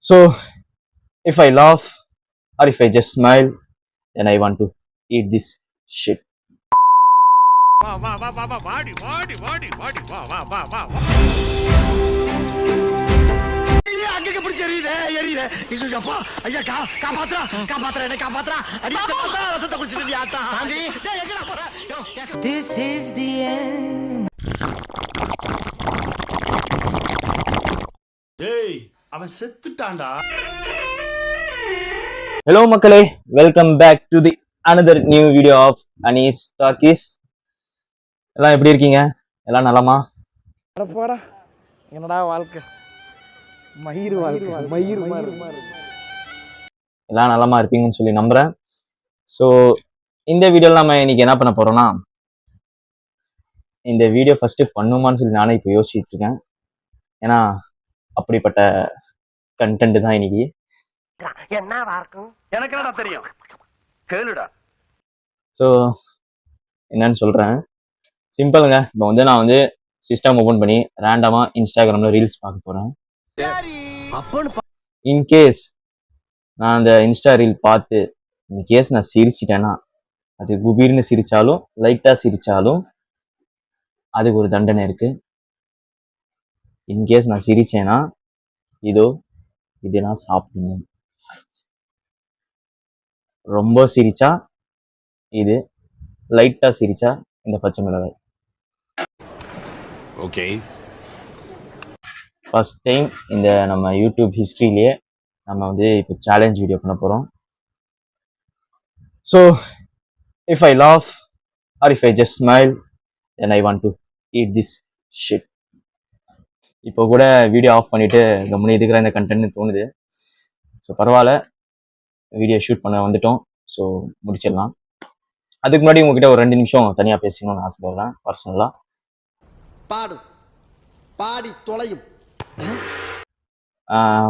So if I laugh or if I just smile, then I want to eat this shit. This is the end. ஏய் அவன் செத்துட்டான்டா. Hello மக்களே, welcome back to the another new video of Anis Talkies. எல்லாம் எப்படி இருக்கீங்க? எல்லாம் நலமா? போடா என்னடா வாழ்க்கை மயிர் வாழ்க்கை மயிர் எல்லாம் நலமா இருப்பீங்கன்னு சொல்லி நம்புறேன். ஸோ இந்த வீடியோவில் நம்ம இன்னைக்கு என்ன பண்ண போறோம்னா, இந்த வீடியோ ஃபர்ஸ்ட் பண்ணுமான்னு சொல்லி நானே இப்போ யோசிச்சுட்டு இருக்கேன். ஏன்னா அப்படிப்பட்ட கண்டென்ட் தான் இன்னைக்கு. என்னவா இருக்கும் எனக்கு என்னடா தெரியும் கேளுடா. ஸோ என்னன்னு சொல்றேன், சிம்பிளுங்க. இப்போ வந்து நான் வந்து சிஸ்டம் ஓபன் பண்ணி ரேண்டமா இன்ஸ்டாகிராம்ல ரீல்ஸ் பார்க்க போறேன். இன்கேஸ் நான் அந்த இன்ஸ்டா ரீல் பார்த்து இன்கேஸ் நான் சிரிச்சிட்டேன்னா, அது குபீர்னு சிரிச்சாலும் லைட்டா சிரிச்சாலும் அதுக்கு ஒரு தண்டனை இருக்கு. இன்கேஸ் நான் சிரிச்சேன்னா இது நான் சாப்பிடணும். ரொம்ப சிரிச்சா இது, லைட்டா சிரிச்சா இந்த பச்சை மிளகாய். ஓகே, ஃபர்ஸ்ட் டைம் இந்த நம்ம யூடியூப் ஹிஸ்ட்ரியிலேயே நம்ம வந்து இப்போ சேலஞ்ச் வீடியோ பண்ண போகிறோம். So if I laugh or if I just smile, then I want to eat this shit. இப்போ கூட வீடியோ ஆஃப் பண்ணிட்டு கம்முனு எதுக்குற இந்த கண்டென்ட்னு தோணுது. ஸோ பரவாயில்ல, வீடியோ ஷூட் பண்ண வந்துட்டோம். ஸோ முடிச்சிடலாம். அதுக்கு முன்னாடி உங்ககிட்ட ஒரு 2 நிமிஷம் தனியாக பேசணும்னு ஆசைப்படுறேன் பர்சனலாக. பாடி தொலையும்.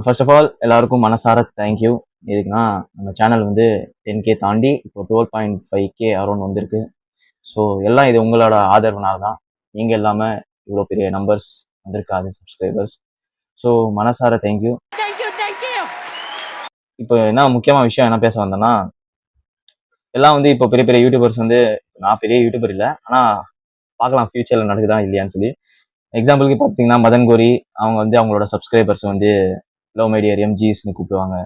ஃபர்ஸ்ட் ஆஃப் ஆல் எல்லாருக்கும் மனசார தேங்க்யூ. எதுக்குன்னா நம்ம சேனல் வந்து 10K தாண்டி இப்போ 12.5K அரௌண்ட் வந்திருக்கு. ஸோ எல்லாம் இது உங்களோட ஆதரவுனால தான். நீங்கள் இல்லாமல் இவ்வளோ பெரிய நம்பர்ஸ் வந்திருக்காது, சப்ஸ்கிரைபர்ஸ். ஸோ மனசார தேங்க்யூ. இப்போ என்ன முக்கியமான விஷயம் என்ன பேச வந்தேன்னா, எல்லாம் வந்து இப்போ பெரிய பெரிய யூடியூபர்ஸ் வந்து, நான் பெரிய யூடியூபர் இல்லை, ஆனால் பார்க்கலாம் ஃபியூச்சரில் நடக்குதா இல்லையான்னு சொல்லி. எக்ஸாம்பிளுக்கு பார்த்தீங்கன்னா மதன் கோரி, அவங்க வந்து அவங்களோட சப்ஸ்கிரைபர்ஸ் வந்து லவ் மை டியர் எம்ஜிஸ்ன்னு கூப்பிடுவாங்க.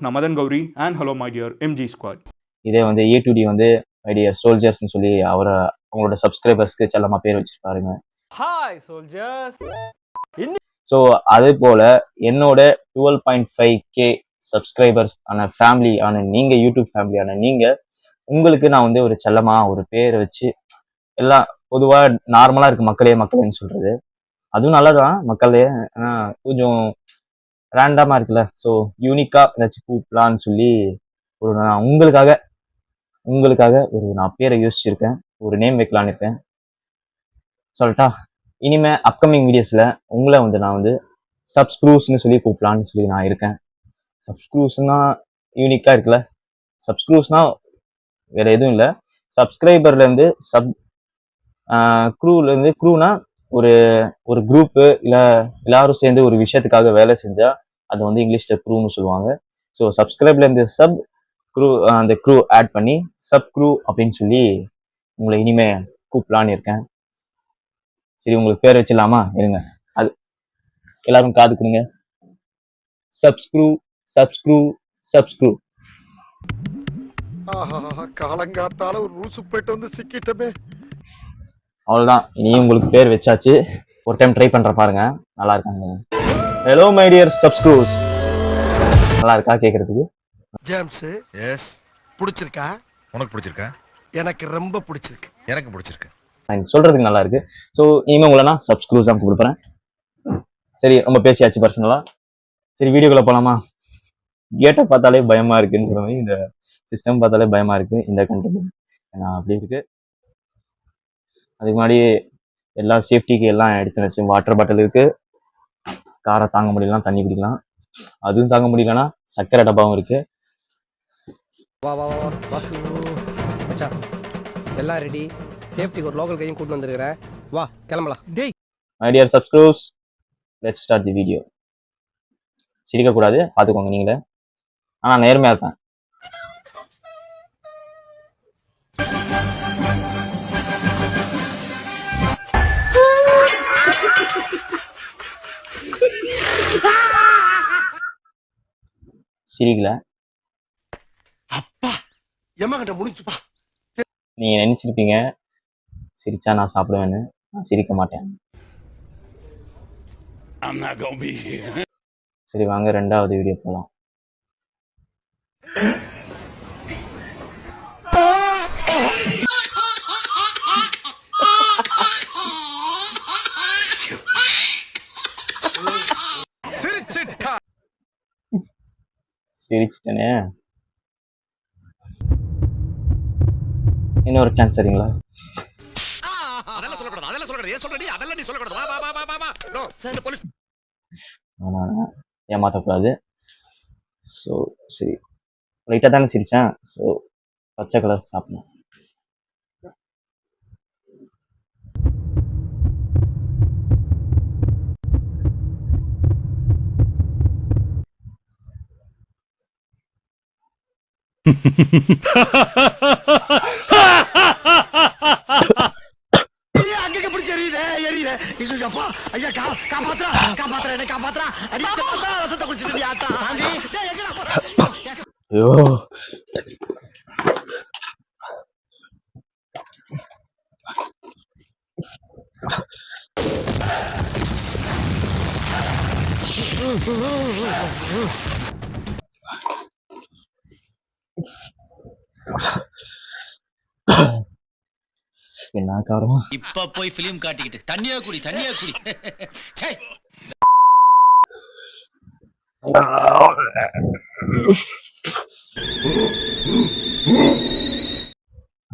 நான் Madan Gowri and hello my dear MG squad. இதே வந்து A2D வந்து மை டியர் சோல்ஜர்ஸ்ன்னு சொல்லி அவங்களோட சப்ஸ்கிரைபர்ஸ்க்கு செல்லமா பேர் வச்சிருப்பாருங்க. Hi soldiers. ஸோ அதே போல என்னோட 12.5K சப்ஸ்கிரைபர்ஸ் ஆன ஃபேமிலி ஆன நீங்க, யூடியூப் ஃபேமிலி ஆன நீங்க, உங்களுக்கு நான் வந்து ஒரு செல்லமா ஒரு பேர் வச்சு, எல்லாம் பொதுவா நார்மலா இருக்கு மக்களேன்னு சொல்றது. அதுவும் நல்லதான் மக்களே, ஆனா கொஞ்சம் ரேண்டமா இருக்குல்ல. ஸோ யூனிக்கா ஏதாச்சும் கூப்பிடலான்னு சொல்லி ஒரு நான் உங்களுக்காக ஒரு நான் பேரை யோசிச்சிருக்கேன், ஒரு நேம் வைக்கலான்னு இருக்கேன். சொல்லட்டா? இனிமே அப்கமிங் வீடியோஸ்ல உங்களை வந்து நான் வந்து சப்ஸ்க்ரூஸ்ன்னு சொல்லி கூப்பிடலான்னு சொல்லி நான் இருக்கேன். சப்ஸ்க்ரூஸ்னா யூனிக்கா இருக்குல்ல. சப்ஸ்க்ரூஸ்னா வேற எதுவும் இல்லை, சப்ஸ்கிரைபர்ல இருந்து க்ரூல இருந்து. க்ரூனா ஒரு ஒரு குரூப்பு இல்லை எல்லாரும் சேர்ந்து ஒரு விஷயத்துக்காக வேலை செஞ்சா அது வந்து இங்கிலீஷ்ல க்ரூன்னு சொல்லுவாங்க. ஸோ சப்ஸ்கிரைப்ல இருந்து சப் க்ரூ, அந்த க்ரூ ஆட் பண்ணி சப் க்ரூ அப்படின்னு சொல்லி உங்களை இனிமே கூப்பிடலான்னு இருக்கேன். சரி, உங்களுக்கு பேர் வச்சிடலாமா? இருங்க, அது எல்லாரும் காது கொடுங்க. சப்ஸ்க்ரூ. காலங்காத்தால ஒரு ரூசு போயிட்டு வந்து சிக்கிட்டமே. அவ்வளோதான், இனியும் உங்களுக்கு பேர் வச்சாச்சு. ஒரு டைம் ட்ரை பண்ற பாருங்க, நல்லா இருக்காங்க. ஹலோ மை டியர் சப்ஸ்க்ரூஸ், நல்லா இருக்கா கேட்கறதுக்கு? ஜேம்ஸ், எஸ், பிடிச்சிருக்கா? உனக்கு பிடிச்சிருக்கா? எனக்கு ரொம்ப பிடிச்சிருக்கு. எனக்கு பிடிச்சிருக்கு. சொல்றதுக்கு நல்லா இருக்கு. ஸோ இனிமே உங்களை நான் சப்ஸ்க்ரூஸ் தான் கொடுப்பேன். சரி, ரொம்ப பேசியாச்சு பர்சனலா. சரி, வீடியோக்குள்ள போலாமா? கேட்டை பார்த்தாலே பயமா இருக்குன்னு சொல்லுவாங்க, இந்த சிஸ்டம் பார்த்தாலே பயமா இருக்கு, இந்த கண்டென்ட் அப்படி இருக்கு. அதுக்கு முன்னாடி எல்லா சேஃப்டிக்கு எல்லாம் எடுத்து வச்சு, வாட்டர் பாட்டில் இருக்கு, காரை தாங்க முடியலாம் தண்ணி குடிக்கலாம், அதுவும் தாங்க முடியலன்னா சக்கரை டப்பாவும் இருக்கு. வா வா வா வா மச்சான், எல்லாம் ரெடி. சேஃப்டிக்கு ஒரு லோக்கல் கையும் கூட்டு வந்திருக்கிறேன். வா கிளம்பலாம். டேய் my dear subscribers, let's start the video. சிரிக்கக்கூடாது, பார்த்துக்கோங்க நீங்களே. ஆனால் நேர்மையாக இருப்பேன். சிரிக்கல. அப்பா எம்மா கிட்ட முடிச்சுப்பா. நீங்கள் நினச்சிருப்பீங்க சிரிச்சா நான் சாப்பிடுவேன்னு. நான் சிரிக்க மாட்டேன். சரி வாங்க 2வது வீடியோ போகலாம். சிரிச்சிட்டனே. இன்னொரு சான்ஸ் சரிங்களா? அதெல்லாம் சொல்லக்கூடாது, அதெல்லாம் சொல்லக்கூடாது. ஏன் சொல்றடி? அதெல்லாம் நீ சொல்லக்கூடாது. வா வா வா வா வா. நோ, இந்த போலீஸ். ஆனால் ஏமாற்றக்கூடாது. ஸோ சரி, லைட்டாக தானே சிரித்தேன். ஸோ பச்சை கலர் சாப்பிடணும். அங்க பிடிச்சி எரியுதே எரியுதே. இது அப்பா ஐயா காப்பாத்துறா காப்பாத்துறா என்ன காப்பாத்துறா. அடி பார்த்தா ரசத்தை குடிச்சிட்டு ஆத்தா. டேய் எங்கடா போற? ஐயோ, என்ன காரம். இப்ப போய் பிலிம் காட்டிக்கிட்டு தண்ணியா குடி தண்ணியா குடி. ச்சே.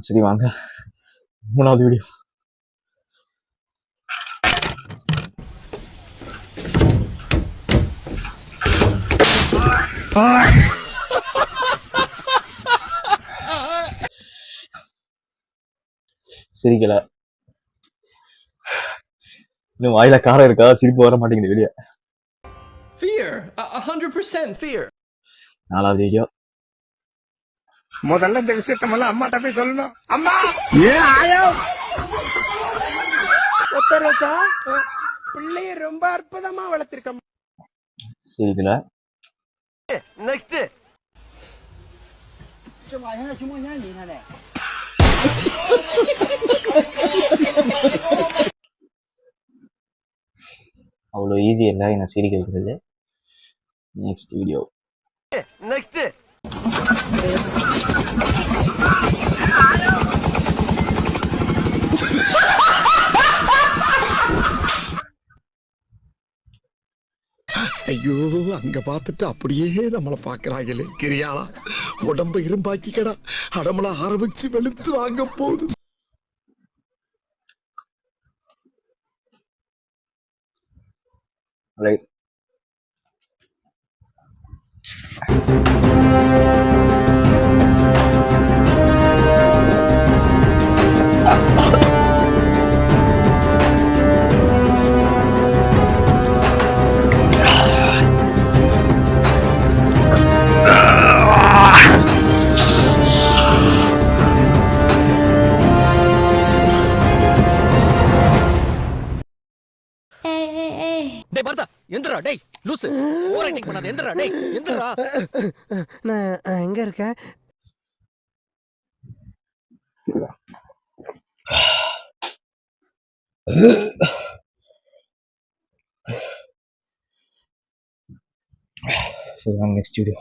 சரி வாங்க 3வது வீடியோ. சிரிக்கல. இன்னும் வாயில காரம் இருக்கா? சிரிப்பு வர மாட்டேங்குது வெளியே. Fear. 100% fear. 4வது வீடியோ. முதல்ல இந்த விஷயத்தெல்லாம் அம்மாட்ட போய் சொல்லணும். அம்மா ஏன் ஆயா ஒத்தரோசா பிள்ளைய ரொம்ப அற்புதமா வளர்த்திருக்க. சிரிக்கல. நெக்ஸ்ட் அவ்வளோ ஈஸி இல்லை என்ன சிரிக்க வைக்கிறது. Next video. நெக்ஸ்ட் ஐயோ அங்க பார்த்துட்டு அப்படியே நம்மள பாக்குறாங்களே. கிரியாளா உடம்ப இரும்பாக்கிக்கடா. அடமள ஆரம்பிச்சு வெளுத்து வாங்க போகுது. ரைட். டேய் பார்த்தா எந்திரா. டேய் லூசு ஓவர் ஆக்டிங் பண்ணாத. எந்திரா டேய் எந்திரா. நான் எங்க இருக்கேன்? சரி வாங்க நெக்ஸ்ட் வீடியோ.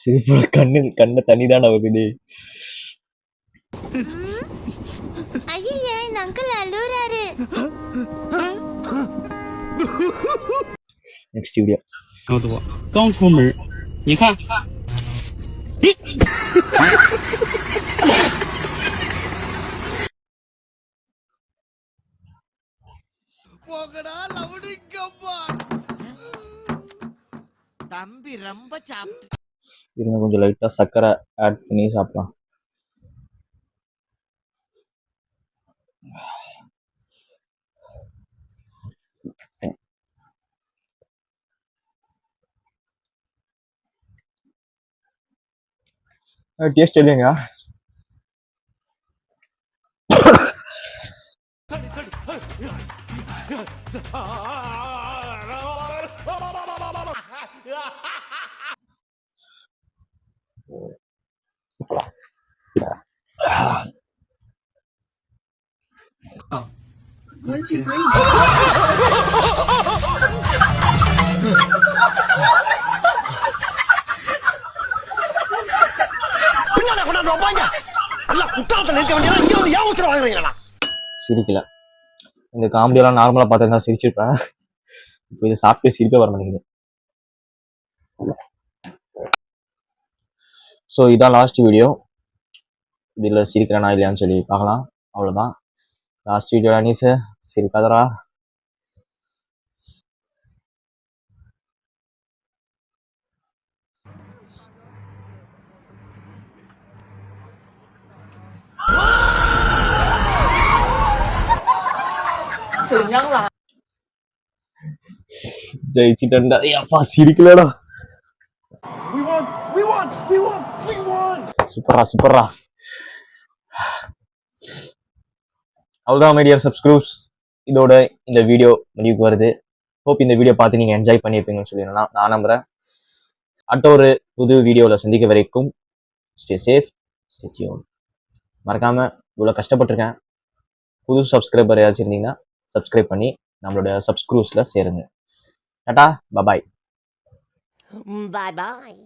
சிரிப்போட கண்ண தண்ணி தானே வருது. ஐயே இந்த அங்கிள் அழுறாரு. நெக்ஸ்ட் வீடியோ.刚出门，你看，போகடா லவுடிங்கப்பா. தம்பி ரொம்ப சாப்பிட்டு இருங்க, கொஞ்சம் லைட்டா சர்க்கரை ஆட் பண்ணி சாப்பிடலாம். டேஸ்ட் இல்லைங்க. பின்னால கொண்டாந்து வைப்பாங்க. எல்லாம் குற்றாலத்துல இருக்க வேண்டியதா இங்க வந்து ஏமாத்திர வாங்குறீங்களா? சிரிக்கல. இந்த காமெடியெல்லாம் நார்மலா பார்த்தா சிரிச்சிருப்பேன். இப்போ இதை சாப்பிட்டு சிரிக்க வர மாட்டேங்குது. ஸோ இதான் லாஸ்ட் வீடியோ. இதில் சிரிக்கிறேனா இல்லையான்னு சொல்லி பார்க்கலாம். அவ்வளோதான் லாஸ்ட் வீடியோ. அனீஸ் சிரிக்காதரா. ஜெயிச்சிட்டா. அப்பா சிரிக்கலடா. சூப்பரா. அவ்வளோதான் மை டியர் சப்ஸ்கிரைபர்ஸ். இதோட இந்த வீடியோ முடிவுக்கு வருது. ஹோப் இந்த வீடியோ பார்த்து நீங்க என்ஜாய் பண்ணியிருப்பீங்கன்னு சொல்லி நான் நம்புறேன். அடுத்த ஒரு புது வீடியோவில் சந்திக்க வரைக்கும் ஸ்டே சேஃப், ஸ்டே டியூன். மறக்காம இவ்வளோ கஷ்டப்பட்டிருக்கேன். புது சப்ஸ்கிரைபர் ஏதாச்சும் இருந்தீங்கன்னா சப்ஸ்கிரைப் பண்ணி நம்மளோட சப்ஸ்கிரைப்ஸ்ல சேருங்க. டாடா, பாய். Bye bye.